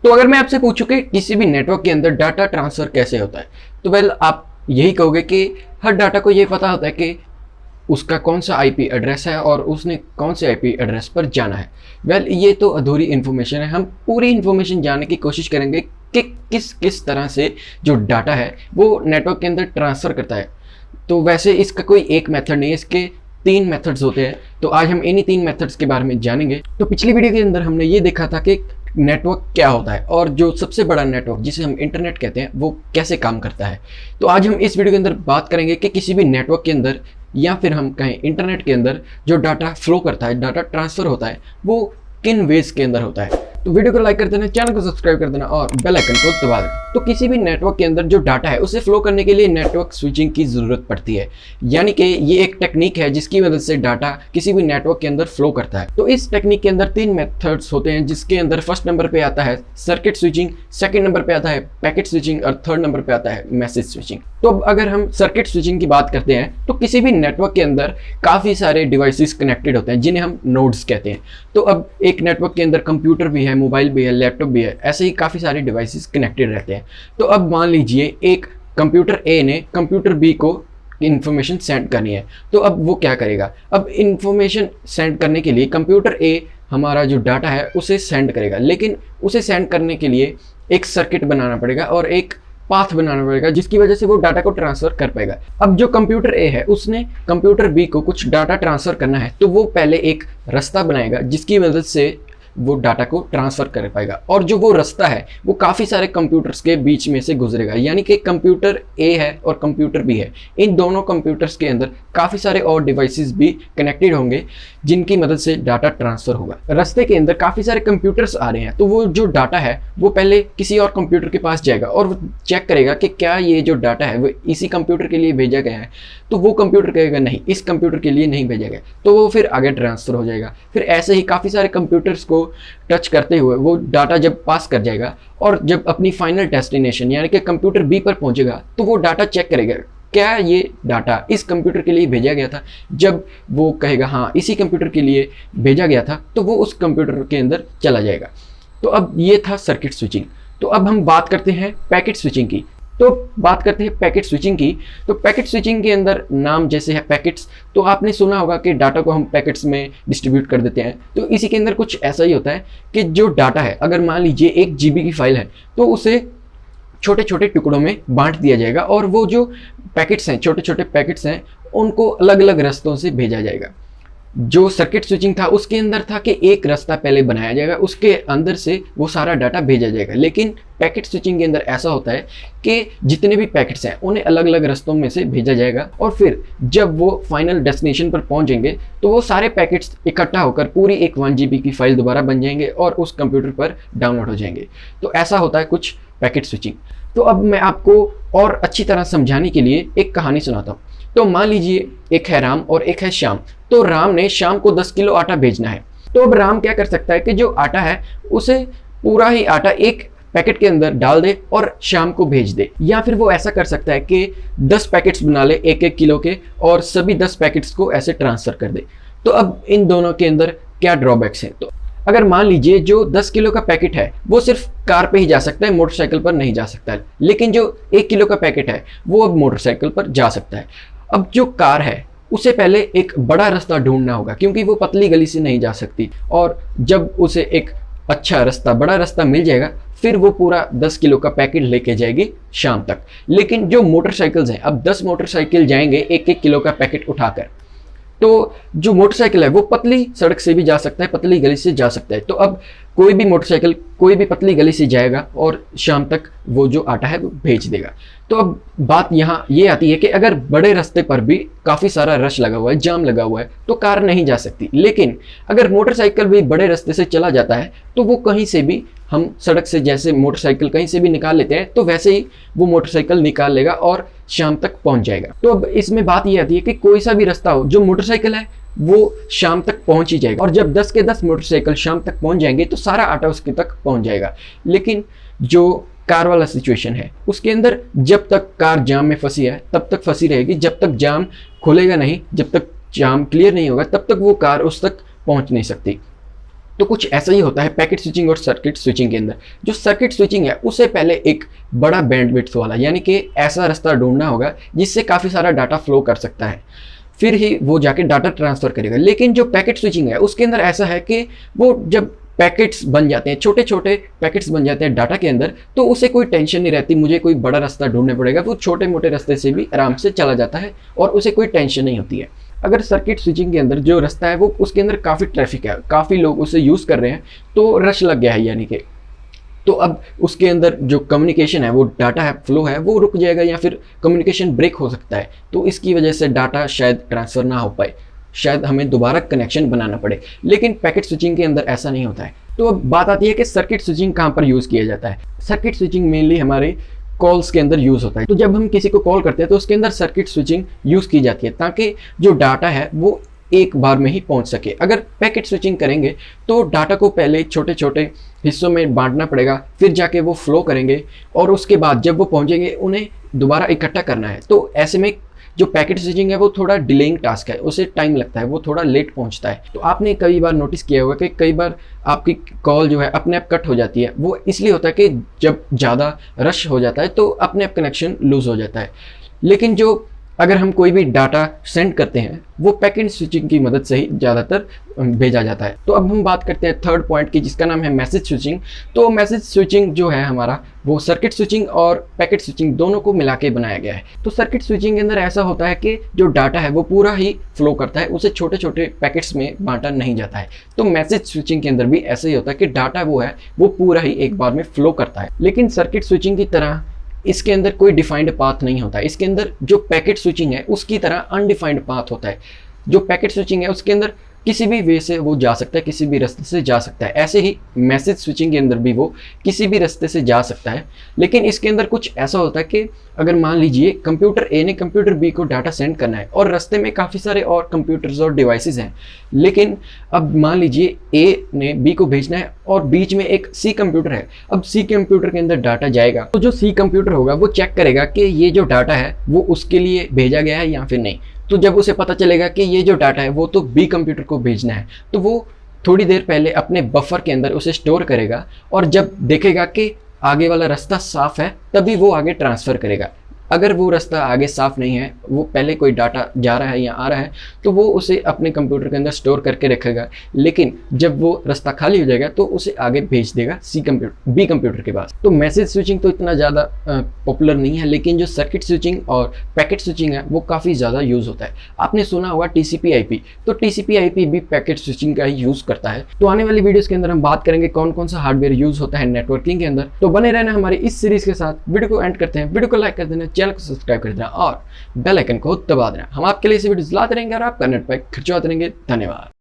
तो अगर मैं आपसे पूछूं कि किसी भी नेटवर्क के अंदर डाटा ट्रांसफर कैसे होता है, तो वेल आप यही कहोगे कि हर डाटा को ये पता होता है कि उसका कौन सा आईपी एड्रेस है और उसने कौन से आईपी एड्रेस पर जाना है। वेल ये तो अधूरी इन्फॉर्मेशन है। हम पूरी इन्फॉर्मेशन जानने की कोशिश करेंगे कि किस किस तरह से जो डाटा है वो नेटवर्क के अंदर ट्रांसफ़र करता है। तो वैसे इसका कोई एक मेथड नहीं है, इसके 3 मेथड्स होते हैं। तो आज हम इन्हीं 3 मेथड्स के बारे में जानेंगे। तो पिछली वीडियो के अंदर हमने ये देखा था कि नेटवर्क क्या होता है और जो सबसे बड़ा नेटवर्क जिसे हम इंटरनेट कहते हैं वो कैसे काम करता है। तो आज हम इस वीडियो के अंदर बात करेंगे कि किसी भी नेटवर्क के अंदर या फिर हम कहें इंटरनेट के अंदर जो डाटा फ्लो करता है, डाटा ट्रांसफ़र होता है, वो किन वेज के अंदर होता है। तो वीडियो को लाइक कर देना, चैनल को सब्सक्राइब कर देना और बेल आइकन को दबा देना। तो किसी भी नेटवर्क के अंदर जो डाटा है उसे फ्लो करने के लिए नेटवर्क स्विचिंग की ज़रूरत पड़ती है, यानी कि ये एक टेक्निक है जिसकी मदद से डाटा किसी भी नेटवर्क के अंदर फ्लो करता है। तो इस टेक्निक के अंदर 3 मेथड्स होते हैं, जिसके अंदर फर्स्ट नंबर पे आता है सर्किट स्विचिंग, सेकंड नंबर पे आता है पैकेट स्विचिंग और थर्ड नंबर पे आता है मैसेज स्विचिंग। तो अब अगर हम सर्किट स्विचिंग की बात करते हैं तो किसी भी नेटवर्क के अंदर काफ़ी सारे डिवाइसेस कनेक्टेड होते हैं जिन्हें हम नोड्स कहते हैं। तो अब एक नेटवर्क के अंदर कंप्यूटर भी है, मोबाइल भी है, लैपटॉप भी है, ऐसे ही काफ़ी सारे डिवाइसेस कनेक्टेड रहते हैं। तो अब मान लीजिए एक कंप्यूटर ए ने कंप्यूटर बी को इंफॉर्मेशन सेंड करनी है, तो अब वो क्या करेगा। अब इंफॉर्मेशन सेंड करने के लिए कंप्यूटर ए हमारा जो डाटा है उसे सेंड करेगा, लेकिन उसे सेंड करने के लिए एक सर्किट बनाना पड़ेगा और एक पाथ बनाना पड़ेगा जिसकी वजह से वो डाटा को ट्रांसफर कर पाएगा। अब जो कंप्यूटर ए है उसने कंप्यूटर बी को कुछ डाटा ट्रांसफर करना है, तो वो पहले एक रास्ता बनाएगा जिसकी मदद से वो डाटा को ट्रांसफ़र कर पाएगा। और जो वो रास्ता है वो काफ़ी सारे कंप्यूटर्स के बीच में से गुजरेगा, यानी कि कंप्यूटर ए है और कंप्यूटर बी है, इन दोनों कंप्यूटर्स के अंदर काफ़ी सारे और डिवाइसेस भी कनेक्टेड होंगे जिनकी मदद से डाटा ट्रांसफ़र होगा। रास्ते के अंदर काफ़ी सारे कंप्यूटर्स आ रहे हैं, तो वो जो डाटा है वो पहले किसी और कंप्यूटर के पास जाएगा और वो चेक करेगा कि क्या ये जो डाटा है वो इसी कंप्यूटर के लिए भेजा गया है। तो वो कंप्यूटर कहेगा नहीं, इस कंप्यूटर के लिए नहीं भेजा गया, तो वो फिर आगे ट्रांसफ़र हो जाएगा। फिर ऐसे ही काफ़ी सारे कंप्यूटर्स को टच करते हुए वो डाटा जब पास कर जाएगा और जब अपनी फाइनल डेस्टिनेशन यानी कि कंप्यूटर बी पर पहुंचेगा, तो वो डाटा चेक करेगा क्या ये डाटा इस कंप्यूटर के लिए भेजा गया था। जब वो कहेगा हाँ इसी कंप्यूटर के लिए भेजा गया था, तो वो उस कंप्यूटर के अंदर चला जाएगा। तो अब ये था सर्किट स्विचिंग। तो अब हम बात करते हैं पैकेट स्विचिंग की। तो बात करते हैं पैकेट स्विचिंग की। तो पैकेट स्विचिंग के अंदर नाम जैसे है पैकेट्स, तो आपने सुना होगा कि डाटा को हम पैकेट्स में डिस्ट्रीब्यूट कर देते हैं। तो इसी के अंदर कुछ ऐसा ही होता है कि जो डाटा है, अगर मान लीजिए 1 GB की फाइल है, तो उसे छोटे छोटे टुकड़ों में बांट दिया जाएगा और वो जो पैकेट्स हैं, छोटे छोटे पैकेट्स हैं, उनको अलग अलग रास्तों से भेजा जाएगा। जो सर्किट स्विचिंग था उसके अंदर था कि एक रास्ता पहले बनाया जाएगा, उसके अंदर से वो सारा डाटा भेजा जाएगा। लेकिन पैकेट स्विचिंग के अंदर ऐसा होता है कि जितने भी पैकेट्स हैं उन्हें अलग अलग रास्तों में से भेजा जाएगा और फिर जब वो फाइनल डेस्टिनेशन पर पहुंचेंगे तो वो सारे पैकेट्स इकट्ठा होकर पूरी एक 1 GB की फाइल दोबारा बन जाएंगे और उस कंप्यूटर पर डाउनलोड हो जाएंगे। तो ऐसा होता है कुछ पैकेट स्विचिंग। तो अब मैं आपको और अच्छी तरह समझाने के लिए एक कहानी सुनाता हूँ। तो मान लीजिए एक है राम और एक है श्याम। तो राम ने शाम को 10 किलो आटा भेजना है। तो अब राम क्या कर सकता है कि जो आटा है उसे पूरा ही आटा एक पैकेट के अंदर डाल दे और शाम को भेज दे, या फिर वो ऐसा कर सकता है कि 10 पैकेट्स बना ले 1-1 किलो के और सभी 10 पैकेट्स को ऐसे ट्रांसफ़र कर दे। तो अब इन दोनों के अंदर क्या ड्रॉबैक्स हैं। तो अगर मान लीजिए जो 10 किलो का पैकेट है वो सिर्फ कार पे ही जा सकता है, मोटरसाइकिल पर नहीं जा सकता है, लेकिन जो 1 किलो का पैकेट है वो अब मोटरसाइकिल पर जा सकता है। अब जो कार है उसे पहले एक बड़ा रास्ता ढूंढना होगा क्योंकि वो पतली गली से नहीं जा सकती, और जब उसे एक अच्छा रास्ता, बड़ा रास्ता मिल जाएगा फिर वो पूरा 10 किलो का पैकेट लेके जाएगी शाम तक। लेकिन जो मोटरसाइकिल्स हैं, अब 10 मोटरसाइकिल जाएंगे 1-1 किलो का पैकेट उठाकर, तो जो मोटरसाइकिल है वो पतली सड़क से भी जा सकता है, पतली गली से जा सकता है। तो अब कोई भी मोटरसाइकिल कोई भी पतली गली से जाएगा और शाम तक वो जो आटा है वो भेज देगा। तो अब बात यहाँ ये आती है कि अगर बड़े रास्ते पर भी काफ़ी सारा रश लगा हुआ है, जाम लगा हुआ है, तो कार नहीं जा सकती। लेकिन अगर मोटरसाइकिल भी बड़े रास्ते से चला जाता है तो वो कहीं से भी, हम सड़क से जैसे मोटरसाइकिल कहीं से भी निकाल लेते हैं, तो वैसे ही वो मोटरसाइकिल निकाल लेगा और शाम तक पहुंच जाएगा। तो अब इसमें बात ये आती है कि कोई सा भी रास्ता हो, जो मोटरसाइकिल है वो शाम तक पहुंच ही जाएगा, और जब 10 के 10 मोटरसाइकिल शाम तक पहुंच जाएंगे तो सारा आटा उसके तक पहुंच जाएगा। लेकिन जो कार वाला सिचुएशन है उसके अंदर जब तक कार जाम में फंसी है तब तक फंसी रहेगी, जब तक जाम खुलेगा नहीं, जब तक जाम क्लियर नहीं होगा तब तक वो कार उस तक पहुंच नहीं सकती। तो कुछ ऐसा ही होता है पैकेट स्विचिंग और सर्किट स्विचिंग के अंदर। जो सर्किट स्विचिंग है उसे पहले एक बड़ा बैंडविड्थ वाला यानी कि ऐसा रास्ता ढूंढना होगा जिससे काफ़ी सारा डाटा फ्लो कर सकता है, फिर ही वो जाके डाटा ट्रांसफ़र करेगा। लेकिन जो पैकेट स्विचिंग है उसके अंदर ऐसा है कि वो जब पैकेट्स बन जाते हैं, छोटे छोटे पैकेट्स बन जाते हैं डाटा के अंदर, तो उसे कोई टेंशन नहीं रहती मुझे कोई बड़ा रास्ता ढूंढना पड़ेगा, वो छोटे मोटे रास्ते से भी आराम से चला जाता है और उसे कोई टेंशन नहीं होती है। अगर सर्किट स्विचिंग के अंदर जो रास्ता है वो उसके अंदर काफ़ी ट्रैफिक है, काफ़ी लोग उसे यूज़ कर रहे हैं, तो रश लग गया है यानी कि, तो अब उसके अंदर जो कम्युनिकेशन है, वो डाटा है फ्लो है, वो रुक जाएगा या फिर कम्युनिकेशन ब्रेक हो सकता है। तो इसकी वजह से डाटा शायद ट्रांसफ़र ना हो पाए, शायद हमें दोबारा कनेक्शन बनाना पड़े। लेकिन पैकेट स्विचिंग के अंदर ऐसा नहीं होता है। तो अब बात आती है कि सर्किट स्विचिंग कहाँ पर यूज़ किया जाता है। सर्किट स्विचिंग मेनली हमारे कॉल्स के अंदर यूज़ होता है। तो जब हम किसी को कॉल करते हैं तो उसके अंदर सर्किट स्विचिंग यूज़ की जाती है ताकि जो डाटा है वो एक बार में ही पहुंच सके। अगर पैकेट स्विचिंग करेंगे तो डाटा को पहले छोटे छोटे हिस्सों में बांटना पड़ेगा, फिर जाके वो फ्लो करेंगे और उसके बाद जब वो पहुंचेंगे उन्हें दोबारा इकट्ठा करना है। तो ऐसे में जो पैकेट स्विचिंग है वो थोड़ा डिलेइंग टास्क है, उसे टाइम लगता है, वो थोड़ा लेट पहुंचता है। तो आपने कई बार नोटिस किया होगा कि कई बार आपकी कॉल जो है अपने आप कट हो जाती है। वो इसलिए होता है कि जब ज़्यादा रश हो जाता है तो अपने आप कनेक्शन लूज़ हो जाता है। लेकिन जो अगर हम कोई भी डाटा सेंड करते हैं वो पैकेट स्विचिंग की मदद से ही ज़्यादातर भेजा जाता है। तो अब हम बात करते हैं थर्ड पॉइंट की, जिसका नाम है मैसेज स्विचिंग। तो मैसेज स्विचिंग जो है हमारा, वो सर्किट स्विचिंग और पैकेट स्विचिंग दोनों को मिला के बनाया गया है। तो सर्किट स्विचिंग के अंदर ऐसा होता है कि जो डाटा है वो पूरा ही फ्लो करता है, उसे छोटे छोटे पैकेट्स में बांटा नहीं जाता है। तो मैसेज स्विचिंग के अंदर भी ऐसा ही होता है कि डाटा वो है वो पूरा ही एक बार में फ्लो करता है। लेकिन सर्किट स्विचिंग की तरह इसके अंदर कोई डिफाइंड पाथ नहीं होता है। इसके अंदर जो पैकेट स्विचिंग है उसकी तरह अनडिफाइंड पाथ होता है। जो पैकेट स्विचिंग है उसके अंदर किसी भी वे से वो जा सकता है, किसी भी रास्ते से जा सकता है। ऐसे ही मैसेज स्विचिंग के अंदर भी वो किसी भी रास्ते से जा सकता है। लेकिन इसके अंदर कुछ ऐसा होता है कि अगर मान लीजिए कंप्यूटर ए ने कंप्यूटर बी को डाटा सेंड करना है और रास्ते में काफ़ी सारे और कंप्यूटर्स और डिवाइसेस हैं, लेकिन अब मान लीजिए ए ने बी को भेजना है और बीच में एक सी कंप्यूटर है। अब सी कंप्यूटर के अंदर डाटा जाएगा तो जो सी कंप्यूटर होगा वो चेक करेगा कि ये जो डाटा है वो उसके लिए भेजा गया है या फिर नहीं। तो जब उसे पता चलेगा कि ये जो डाटा है वो तो बी कंप्यूटर को भेजना है, तो वो थोड़ी देर पहले अपने बफर के अंदर उसे स्टोर करेगा और जब देखेगा कि आगे वाला रास्ता साफ है तभी वो आगे ट्रांसफ़र करेगा। अगर वो रास्ता आगे साफ नहीं है, वो पहले कोई डाटा जा रहा है या आ रहा है, तो वो उसे अपने कंप्यूटर के अंदर स्टोर करके रखेगा। लेकिन जब वो रास्ता खाली हो जाएगा तो उसे आगे भेज देगा बी कंप्यूटर के पास। तो मैसेज स्विचिंग तो इतना ज़्यादा पॉपुलर नहीं है, लेकिन जो सर्किट स्विचिंग और पैकेट स्विचिंग है वो काफ़ी ज़्यादा यूज़ होता है। आपने सुना होगा TCP/IP, तो TCP/IP भी पैकेट स्विचिंग का ही यूज़ करता है। तो आने वाली वीडियोज़ के अंदर हम बात करेंगे कौन कौन सा हार्डवेयर यूज़ होता है नेटवर्किंग के अंदर। तो बने रहना हमारी इस सीरीज़ के साथ। वीडियो को एंड करते हैं, वीडियो को लाइक कर देना, चैनल को सब्सक्राइब कर देना और बेल आइकन को दबा देना। हम आपके लिए ऐसे वीडियोस लाते रहेंगे और आपका नेट पैक खर्चवाते रहेंगे। धन्यवाद।